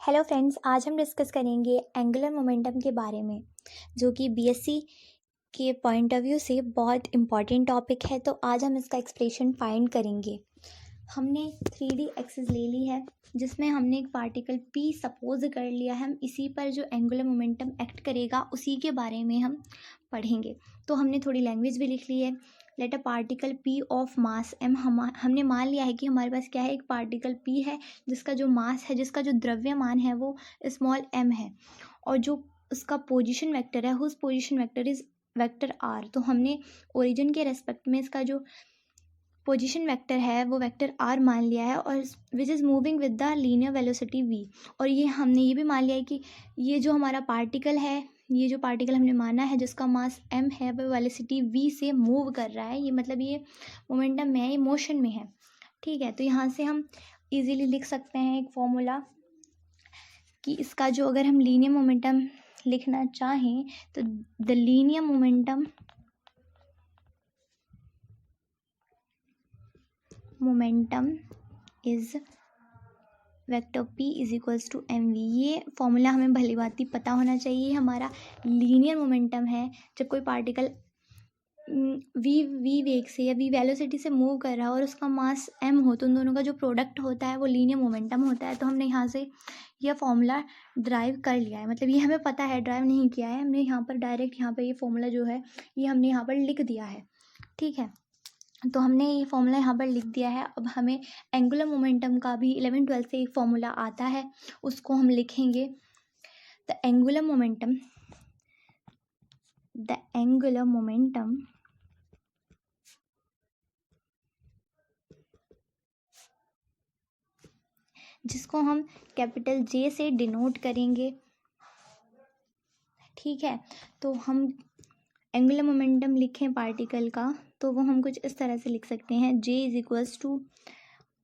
Hello friends, आज हम discuss करेंगे एंगुलर मोमेंटम के बारे में, जो कि बीएससी के पॉइंट ऑफ व्यू से बहुत इम्पॉर्टेंट टॉपिक है। तो आज हम इसका एक्सप्लेनेशन फाइंड करेंगे। हमने 3D एक्सिस ले ली है, जिसमें हमने एक पार्टिकल P सपोज कर लिया है। हम इसी पर जो एंगुलर मोमेंटम एक्ट करेगा उसी के बारे में हम पढ़ेंगे। तो हमने थोड़ी लैंग्वेज भी लिख ली है। Let a particle P of mass m, हमने मान लिया है कि हमारे पास क्या है, एक पार्टिकल P है जिसका जो मास है, जिसका जो द्रव्यमान है वो स्मॉल m है, और जो उसका पोजीशन वेक्टर है, उस position vector is vector r। तो हमने ओरिजिन के रेस्पेक्ट में इसका जो पोजीशन वेक्टर है वो वेक्टर r मान लिया है, और which is moving with the linear velocity v। और ये हमने ये भी मान लिया है कि ये जो हमारा पार्टिकल है, ये जो पार्टिकल हमने माना है जिसका मास m है, वो वेलोसिटी v से मूव कर रहा है। ये मतलब ये मोमेंटम में है, ये मोशन में है। ठीक है, तो यहाँ से हम इजीली लिख सकते हैं एक फॉर्मूला कि इसका जो, अगर हम लीनियर मोमेंटम लिखना चाहें तो the linear momentum is vector p is equals to m v. ये फॉर्मूला हमें भली भांति पता होना चाहिए। हमारा लीनियर मोमेंटम है जब कोई पार्टिकल वी वेग से या वी वेलोसिटी से मूव कर रहा हो और उसका मास m हो, तो उन दोनों का जो प्रोडक्ट होता है वो लीनियर मोमेंटम होता है। तो हमने यहाँ से यह फॉर्मूला ड्राइव कर लिया है, मतलब ये हमें पता है, ड्राइव नहीं किया है हमने, यहाँ पर डायरेक्ट यहाँ पर ये फॉर्मूला जो है ये हमने यहाँ पर लिख दिया है। ठीक है, तो हमने ये फॉर्मूला यहाँ पर लिख दिया है। अब हमें एंगुलर मोमेंटम का भी 11th-12th से एक फॉर्मूला आता है, उसको हम लिखेंगे। द एंगुलर मोमेंटम जिसको हम कैपिटल J से डिनोट करेंगे। ठीक है, तो हम एंगुलर मोमेंटम लिखें पार्टिकल का, तो वो हम कुछ इस तरह से लिख सकते हैं, J is equals to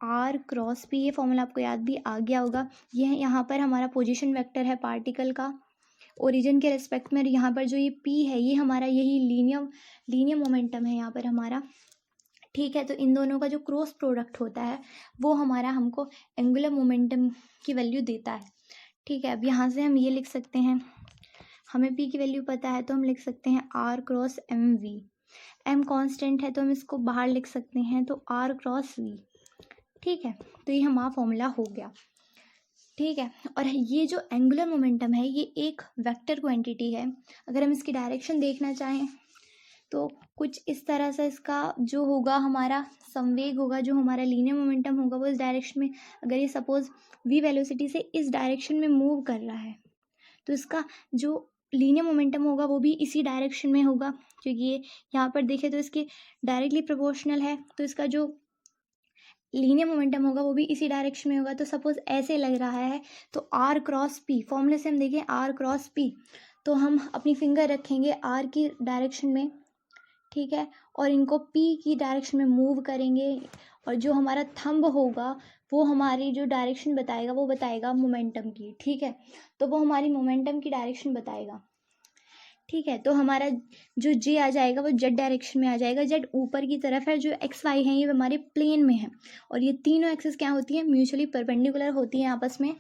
r cross p. ये फॉर्मूला आपको याद भी आ गया होगा। यह यहाँ पर हमारा पोजीशन वेक्टर है पार्टिकल का ओरिजिन के रिस्पेक्ट में, और यहाँ पर जो ये पी है ये हमारा यही लीनियर मोमेंटम है यहाँ पर हमारा। ठीक है, तो इन दोनों का जो क्रॉस प्रोडक्ट होता है वो हमारा हमको एंगुलर मोमेंटम की वैल्यू देता है। ठीक है, अब यहाँ से हम ये लिख सकते हैं, हमें पी की वैल्यू पता है तो हम लिख सकते हैं r cross m v. M constant है तो हम इसको बाहर लिख सकते हैं, तो आर क्रॉस वी। ठीक है, तो ये हमारा फॉर्मूला हो गया। ठीक है, और ये जो एंगुलर मोमेंटम है ये एक वेक्टर क्वांटिटी है। अगर हम इसकी डायरेक्शन देखना चाहें तो कुछ इस तरह से इसका जो होगा, हमारा संवेग होगा, जो हमारा लीनियर मोमेंटम होगा वो इस डायरेक्शन में, अगर ये सपोज वी वेलोसिटी से इस डायरेक्शन में मूव कर रहा है तो इसका जो लीनियर मोमेंटम होगा वो भी इसी डायरेक्शन में होगा, क्योंकि ये यहाँ पर देखें तो इसके डायरेक्टली प्रोपोर्शनल है, तो इसका जो लीनियर मोमेंटम होगा वो भी इसी डायरेक्शन में होगा। तो सपोज ऐसे लग रहा है, तो आर क्रॉस पी, फॉर्मूले से हम देखें आर क्रॉस पी, तो हम अपनी फिंगर रखेंगे आर की डायरेक्शन में। ठीक है, और इनको पी की डायरेक्शन में मूव करेंगे, और जो हमारा थंब होगा वो हमारी जो डायरेक्शन बताएगा वो बताएगा मोमेंटम की। ठीक है, तो वो हमारी मोमेंटम की डायरेक्शन बताएगा। ठीक है, तो हमारा जो जे आ जाएगा वो जेड डायरेक्शन में आ जाएगा। जेड ऊपर की तरफ है, जो एक्स वाई है ये हमारे प्लेन में है, और ये तीनों एक्सिस क्या होती है, म्यूचुअली परपेंडिकुलर होती हैं आपस में।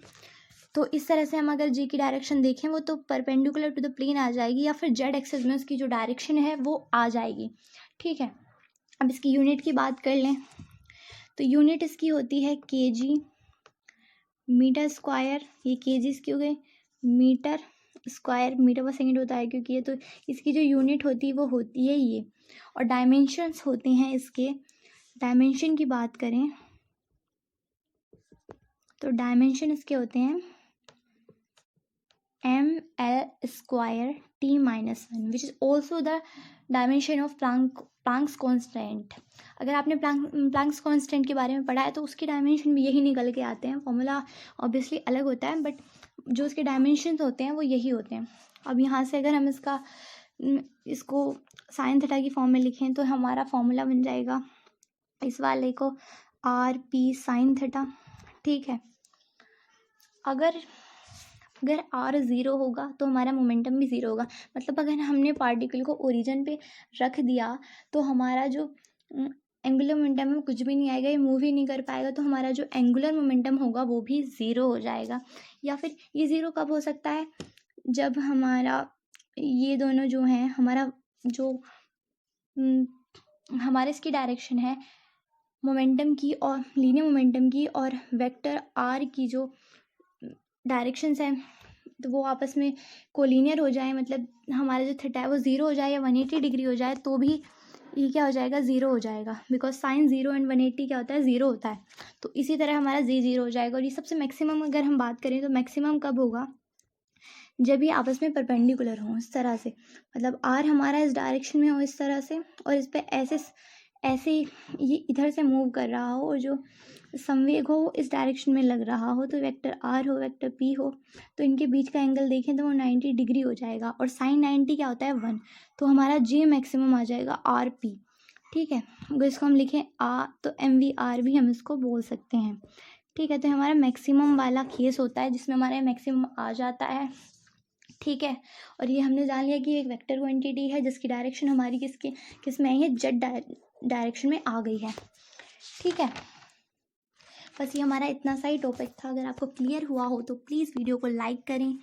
तो इस तरह से हम अगर जे की डायरेक्शन देखें वो तो परपेंडिकुलर टू द प्लेन आ जाएगी, या फिर जेड एक्सिस में उसकी जो डायरेक्शन है वो आ जाएगी। ठीक है, अब इसकी यूनिट की बात कर लें तो यूनिट इसकी होती है केजी मीटर स्क्वायर। ये केजी इसकी हो गई, मीटर स्क्वायर मीटर पर सेकंड होता है, क्योंकि ये तो इसकी जो यूनिट होती है वो होती है ये। और डायमेंशंस होते हैं इसके, डायमेंशन की बात करें तो डायमेंशन इसके होते हैं ml² t-1, which is also the dimension of Planck's constant. अगर आपने प्लैंक्स कॉन्स्टेंट के बारे में पढ़ा है तो उसकी डायमेंशन भी यही निकल के आते हैं। फॉर्मूला ऑब्वियसली अलग होता है, बट जो उसके डायमेंशन होते हैं वो यही होते हैं। अब यहाँ से अगर हम इसको साइन थीटा की फॉर्म में लिखें तो हमारा फॉर्मूला बन जाएगा इस वाले को आर पी साइन थीटा। ठीक है, अगर आर ज़ीरो होगा तो हमारा मोमेंटम भी ज़ीरो होगा। मतलब अगर हमने पार्टिकल को ओरिजिन पे रख दिया तो हमारा जो एंगुलर मोमेंटम में कुछ भी नहीं आएगा, ये मूव ही नहीं कर पाएगा, तो हमारा जो एंगुलर मोमेंटम होगा वो भी ज़ीरो हो जाएगा। या फिर ये ज़ीरो कब हो सकता है, जब हमारा ये दोनों जो हैं, हमारा जो हमारे इसकी डायरेक्शन है मोमेंटम की और लीनियर मोमेंटम की और वेक्टर आर की जो डायरेक्शंस हैं, तो वो आपस में कोलिनियर हो जाए, मतलब हमारा जो थीटा है वो ज़ीरो हो जाए या 180 डिग्री हो जाए, तो भी ये क्या हो जाएगा, ज़ीरो हो जाएगा, बिकॉज साइन ज़ीरो एंड 180 क्या होता है, ज़ीरो होता है। तो इसी तरह हमारा जी ज़ीरो हो जाएगा। और ये सबसे मैक्सिमम अगर हम बात करें तो मैक्सिमम कब होगा, जब ये आपस में परपेंडिकुलर हों इस तरह से, मतलब आर हमारा इस डायरेक्शन में हो इस तरह से, और इस पर ऐसे ऐसे ये इधर से मूव कर रहा हो, और जो संवेग हो वो इस डायरेक्शन में लग रहा हो, तो वेक्टर आर हो वेक्टर पी हो, तो इनके बीच का एंगल देखें तो वो 90 डिग्री हो जाएगा, और साइन 90 क्या होता है 1, तो हमारा जे मैक्सिमम आ जाएगा आर पी। ठीक है, अगर इसको हम लिखें तो एम वी आर भी हम इसको बोल सकते हैं। ठीक है, तो हमारा मैक्सिमम वाला केस होता है जिसमें हमारा मैक्सिमम आ जाता है। ठीक है, और ये हमने जान लिया कि एक वेक्टर क्वांटिटी है जिसकी डायरेक्शन हमारी किस में आई है, जेड डायरेक्शन में आ गई है। ठीक है, बस ये हमारा इतना सा ही टॉपिक था। अगर आपको क्लियर हुआ हो तो प्लीज़ वीडियो को लाइक करें,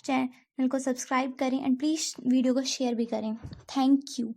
चैनल को सब्सक्राइब करें, एंड प्लीज़ वीडियो को शेयर भी करें। Thank you.